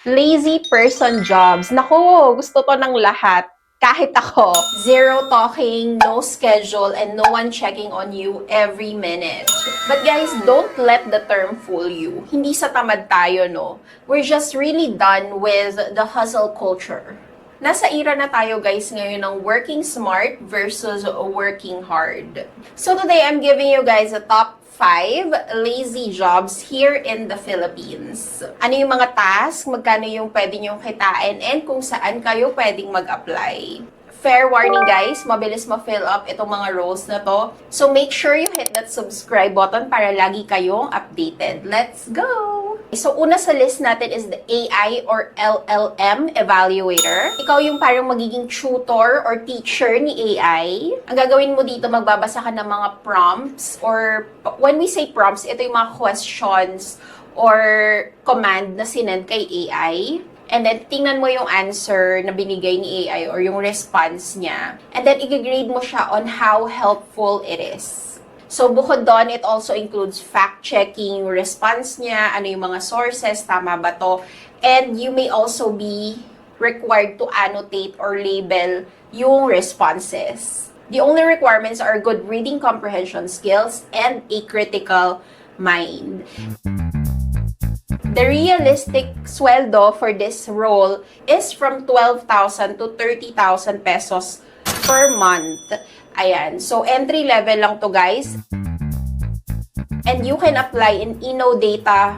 Lazy person jobs. Naku, gusto to ng lahat. Kahit ako. Zero talking, no schedule, and no one checking on you every minute. But guys, don't let the term fool you. Hindi sa tamad tayo, no? We're just really done with the hustle culture. Nasa era na tayo guys ngayon ng working smart versus working hard. So today, I'm giving you guys a top 5 lazy jobs here in the Philippines. Ano yung mga task, magkano yung pwede nyong kitain, and kung saan kayo pwedeng mag-apply. Fair warning guys, mabilis ma-fill up itong mga roles na to. So make sure you hit that subscribe button para lagi kayong updated. Let's go! So una sa list natin is the AI or LLM Evaluator. Ikaw yung parang magiging tutor or teacher ni AI. Ang gagawin mo dito, magbabasa ka ng mga prompts, or when we say prompts, ito yung mga questions or command na sinend kay AI. And then, tingnan mo yung answer na binigay ni AI or yung response niya. And then, i-grade mo siya on how helpful it is. So, bukod doon, it also includes fact-checking yung response niya, ano yung mga sources, tama ba to? And you may also be required to annotate or label yung responses. The only requirements are good reading comprehension skills and a critical mind. The realistic sweldo for this role is from 12,000 to 30,000 pesos per month. Ayan. So, entry level lang to guys. And you can apply in Data,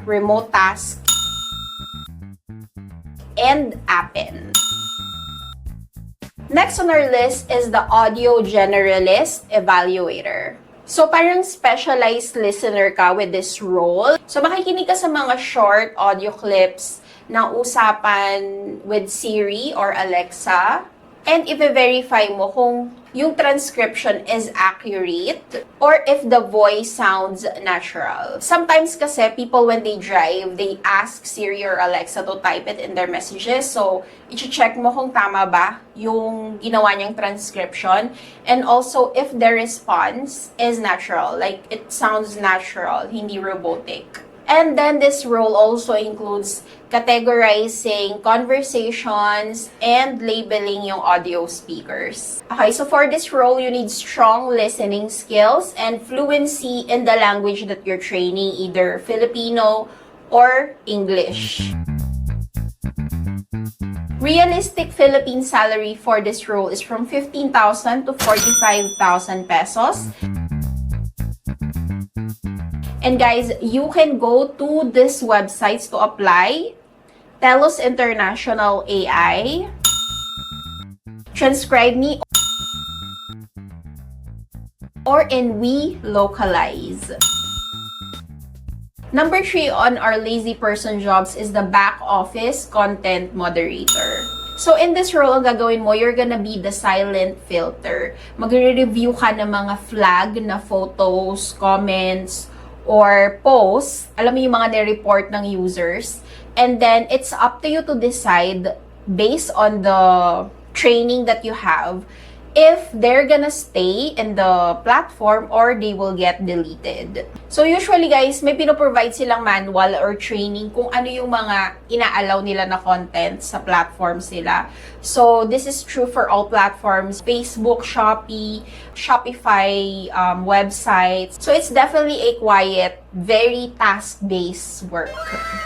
Remote Task, and Appen. Next on our list is the Audio Generalist Evaluator. So, parang specialized listener ka with this role. So, makikinig ka sa mga short audio clips ng usapan with Siri or Alexa. And i-verify mo kung yung transcription is accurate or if the voice sounds natural. Sometimes kasi people when they drive, they ask Siri or Alexa to type it in their messages. So, i-check mo kung tama ba yung ginawa niyang transcription. And also, if the response is natural, like it sounds natural, hindi robotic. And then this role also includes categorizing conversations and labeling yung audio speakers. Okay, so for this role, you need strong listening skills and fluency in the language that you're training, either Filipino or English. Realistic Philippine salary for this role is from 15,000 to 45,000 pesos. And guys, you can go to these websites to apply. Telos International AI, Transcribe Me, or in We Localize. Number 3 on our lazy person jobs is the back office content moderator. So in this role, ang gagawin mo, you're gonna be the silent filter. Magre-review ka ng mga flag na photos, comments, or posts, alam mo yung mga nire-report ng users, and then it's up to you to decide based on the training that you have if they're gonna stay in the platform or they will get deleted. So usually guys, may pinoprovide silang manual or training kung ano yung mga ina-allow nila na content sa platforms nila. So this is true for all platforms, Facebook, Shopee, Shopify websites. So it's definitely a quiet, very task-based work.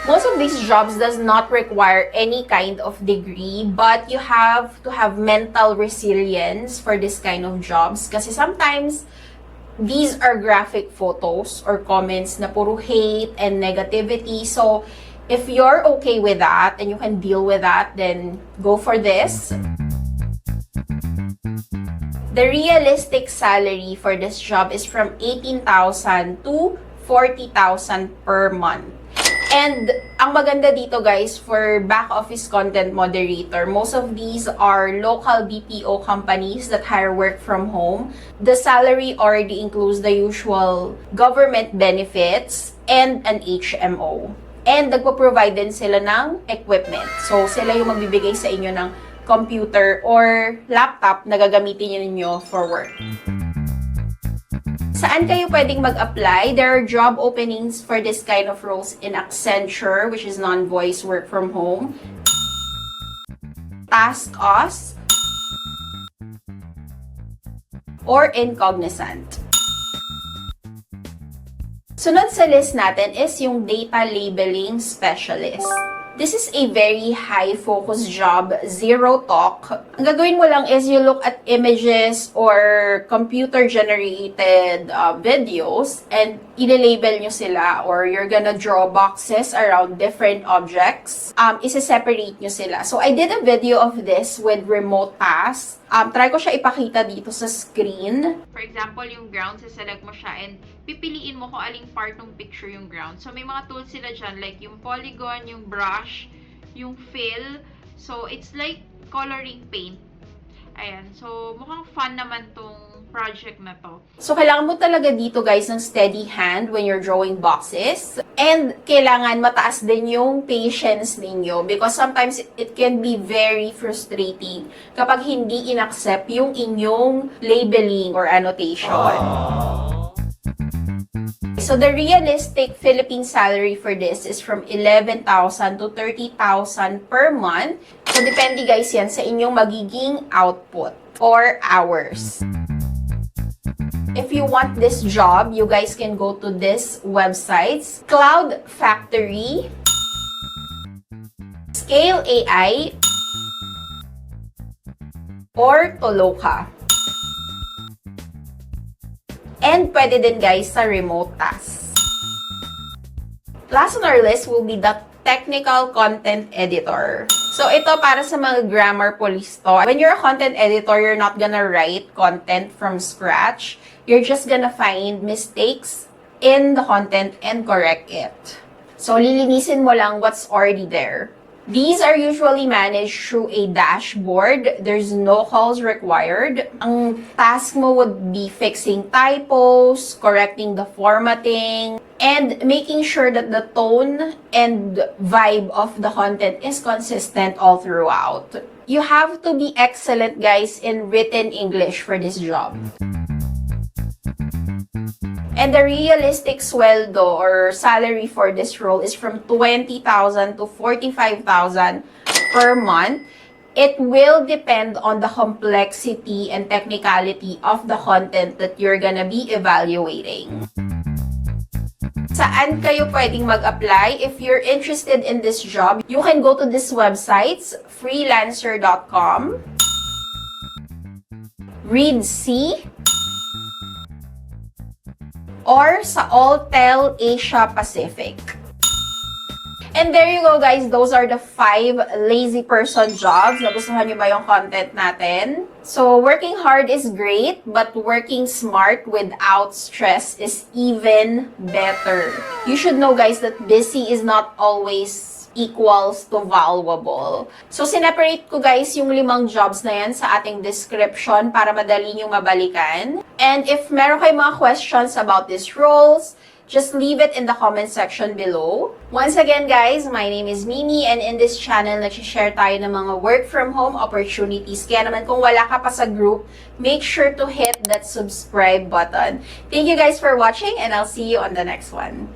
Most of these jobs does not require any kind of degree, but you have to have mental resilience for this kind of jobs kasi sometimes these are graphic photos or comments na puro hate and negativity. So if you're okay with that and you can deal with that, then go for this. The realistic salary for this job is from 18,000 to 40,000 per month. And ang maganda dito guys, for back office content moderator, most of these are local BPO companies that hire work from home. The salary already includes the usual government benefits and an HMO. And nagpo-provide din sila ng equipment. So sila yung magbibigay sa inyo ng computer or laptop na gagamitin niyo for work. Saan kayo pwedeng mag-apply? There are job openings for this kind of roles in Accenture, which is non-voice work from home. Task Us, or Incognizant. Sunod sa list natin is yung Data Labeling Specialist. This is a very high-focus job, zero talk. Ang gagawin mo lang is you look at images or computer-generated videos and i-label nyo sila, or you're gonna draw boxes around different objects. Isa-separate nyo sila. So, I did a video of this with remote tasks. Try ko siya ipakita dito sa screen. For example, yung ground, select mo siya and pipiliin mo kung aling part ng picture yung ground. So, may mga tools sila dyan, like yung polygon, yung brush, yung fill. So, it's like coloring paint. Ayan. So, mukhang fun naman tong project na to. So, kailangan mo talaga dito, guys, ng steady hand when you're drawing boxes. And, kailangan mataas din yung patience ninyo because sometimes it can be very frustrating kapag hindi inaccept yung inyong labeling or annotation. So, the realistic Philippine salary for this is from 11,000 to 30,000 per month. So, depende, guys, yan sa inyong magiging output or hours. If you want this job, you guys can go to these websites: Cloud Factory, Scale AI, or Toloka. And pwede din, guys, sa remote tasks. Last on our list will be the Technical Content Editor. So, ito para sa mga grammar police to. When you're a content editor, you're not gonna write content from scratch. You're just gonna find mistakes in the content and correct it. So, lilinisin mo lang what's already there. These are usually managed through a dashboard. There's no calls required. Ang task mo would be fixing typos, correcting the formatting, and making sure that the tone and vibe of the content is consistent all throughout. You have to be excellent, guys, in written English for this job. And the realistic sweldo or salary for this role is from 20,000 to 45,000 per month. It will depend on the complexity and technicality of the content that you're gonna be evaluating. Saan kayo pwedeng mag-apply? If you're interested in this job, you can go to these websites: freelancer.com, ReadC, or sa Alltel Asia Pacific. And there you go, guys. Those are the 5 lazy person jobs. Nagustuhan nyo ba yung content natin? So, working hard is great, but working smart without stress is even better. You should know, guys, that busy is not always equals to valuable. So, sineparate ko, guys, yung 5 jobs na yan sa ating description para madali nyo mabalikan. And if meron kayong mga questions about these roles, just leave it in the comment section below. Once again, guys, my name is Mimi, and in this channel, nag-share tayo ng mga work from home opportunities. Kaya naman kung wala ka pa sa group, make sure to hit that subscribe button. Thank you guys for watching, and I'll see you on the next one.